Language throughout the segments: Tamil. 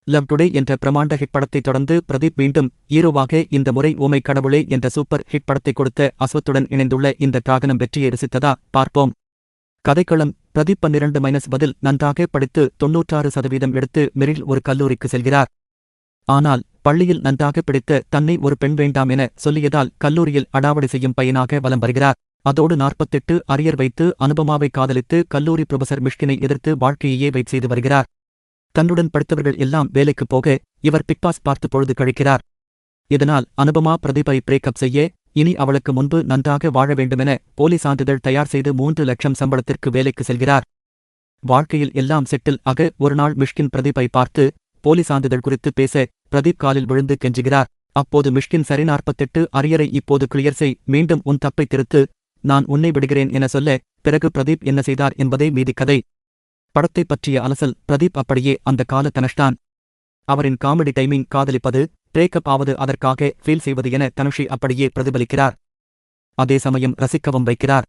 லவ் டுடே என்ற பிரமாண்ட ஹிட் படத்தை தொடர்ந்து பிரதீப் மீண்டும் ஹீரோவாக இந்த முறை ஓமை கடவுளே என்ற சூப்பர் ஹிட் படத்தை கொடுத்த அஸ்வத்துடன் இணைந்துள்ள இந்த டிராகனம் வெற்றியை ரசித்ததா பார்ப்போம். கதைக்களம்: பிரதீப் 12- பதில் நன்றாக படித்து 96% எடுத்து மெரில் ஒரு கல்லூரிக்கு செல்கிறார். ஆனால் பள்ளியில் நன்றாக பிடித்த தன்னை ஒரு பெண் வேண்டாம் என சொல்லியதால் கல்லூரியில் அடாவடி செய்யும் பையனாக வலம் வருகிறார். அதோடு 48 அரியர் வைத்து அனுபமாவை காதலித்து கல்லூரி புரொஃபசர் மிஷ்கினை எதிர்த்து வாழ்க்கையையே வெயிட் செய்து வருகிறார். தன்னுடன் படித்தவர்கள் எல்லாம் வேலைக்குப் போக இவர் பிக்பாஸ் பார்த்து பொழுது கழிக்கிறார். இதனால் அனுபமா பிரதீப்பை பிரேக்கப் செய்ய இனி அவளுக்கு முன்பு நன்றாக வாழ வேண்டுமென போலி சான்றிதழ் தயார் செய்து 3 லட்சம் சம்பளத்திற்கு வேலைக்கு செல்கிறார். வாழ்க்கையில் எல்லாம் செட்டில் ஆக ஒருநாள் மிஷ்கின் பிரதீப்பை பார்த்து போலி சான்றிதழ் குறித்து பேச பிரதீப் காலில் விழுந்து கெஞ்சுகிறார். அப்போது மிஷ்கின் சரி 48 அரியரை இப்போது கிளியர் செய், மீண்டும் உன் தப்பை திருத்து, நான் உன்னை விடுகிறேன் என சொல்ல பிறகு பிரதீப் என்ன செய்தார் என்பதே மீதி கதை. படத்தை பற்றிய அலசல்: பிரதீப் அப்படியே அந்த கால தனுஷ்தான். அவரின் காமெடி டைமிங், காதலிப்பது, பிரேக்கப் ஆவது, அதற்காக ஃபீல் செய்வது என தனுஷி அப்படியே பிரதிபலிக்கிறார். அதே சமயம் ரசிக்கவும் வைக்கிறார்.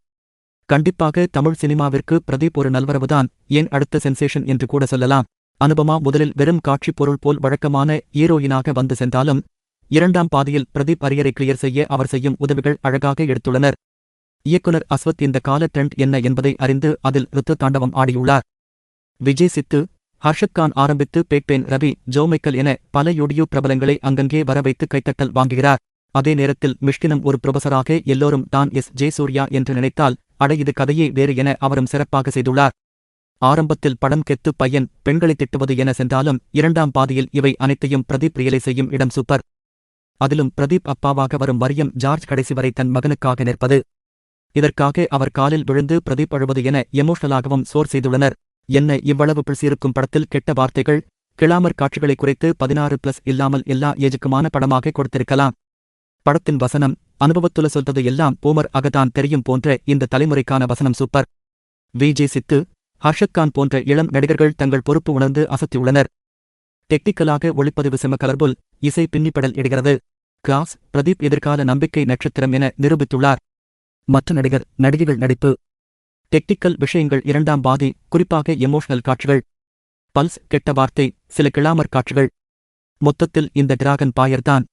கண்டிப்பாக தமிழ் சினிமாவிற்கு பிரதீப் ஒரு நல்வரவுதான், ஏன் அடுத்த சென்சேஷன் என்று கூட சொல்லலாம். அனுபமா முதலில் வெறும் காட்சிப் பொருள் போல் வழக்கமான ஹீரோயினாக வந்து சென்றாலும் 2ஆம் பாதியில் பிரதீப் அரியரை கிளியர் செய்ய அவர் செய்யும் உதவிகள் அழகாக எடுத்துள்ளனர். இயக்குனர் அஸ்வத் இந்த கால ட்ரெண்ட் என்ன என்பதை அறிந்து அதில் ருத்து தாண்டவம் ஆடியுள்ளார். விஜய் சித்து, ஹர்ஷத் கான் ஆரம்பித்து பேக்பேன் ரவி, ஜோ மைக்கேல் என பல யூடியூ பிரபலங்களை அங்கங்கே வர வைத்து கைத்தட்டல் வாங்குகிறார். அதே நேரத்தில் மிஷ்கினும் ஒரு புரொஃபசராக எல்லோரும் தான் ஜே சூர்யா என்று நினைத்தால் அட இது கதையே வேறு என அவரும் சிறப்பாக செய்துள்ளார். ஆரம்பத்தில் படம் கெத்து பையன் பெண்களை திட்டுவது என சென்றாலும் 2ஆம் பாதியில் இவை அனைத்தையும் பிரதீப் ரியலை செய்யும் இடம் சூப்பர். அதிலும் பிரதீப் அப்பாவாக வரும் மரியம் ஜார்ஜ் கடைசி வரை தன் மகனுக்காக நிற்பது, இதற்காக அவர் காலில் விழுந்து பிரதீப் அழுவது என எமோஷனலாகவும் சோர் செய்துள்ளனர். என்ன இவ்வளவு பிள்சிருக்கும் படத்தில் கெட்ட வார்த்தைகள், கிளாமர் காட்சிகளை குறைத்து 16+ இல்லாமல் எல்லா ஏஜுக்குமான படமாக கொடுத்திருக்கலாம். படத்தின் வசனம், அனுபவத்துல சொல்றது எல்லாம் பூமர் அகத்தான் தெரியும் போன்ற இந்த தலைமுறைக்கான வசனம் சூப்பர். விஜய் சித்து, ஹர்ஷத் கான் போன்ற இளம் நடிகர்கள் தங்கள் பொறுப்பு உணர்ந்து அசத்தியுள்ளனர். டெக்னிக்கலாக ஒளிப்பதிவு செம கலர்புல், இசை பின்னிப்படல் இடுகிறது. கிளாஸ்: பிரதீப் எதிர்கால நம்பிக்கை நட்சத்திரம் என நிரூபித்துள்ளார். மற்ற நடிகைகள் நடிப்பு, டெக்னிக்கல் விஷயங்கள் 2ஆம் பாதி, குறிப்பாக எமோஷனல் காட்சிகள், பல்ஸ், கெட்ட வார்த்தை, சில கிளாமர் காட்சிகள், மொத்தத்தில் இந்த டிராகன் பாயர்தான்.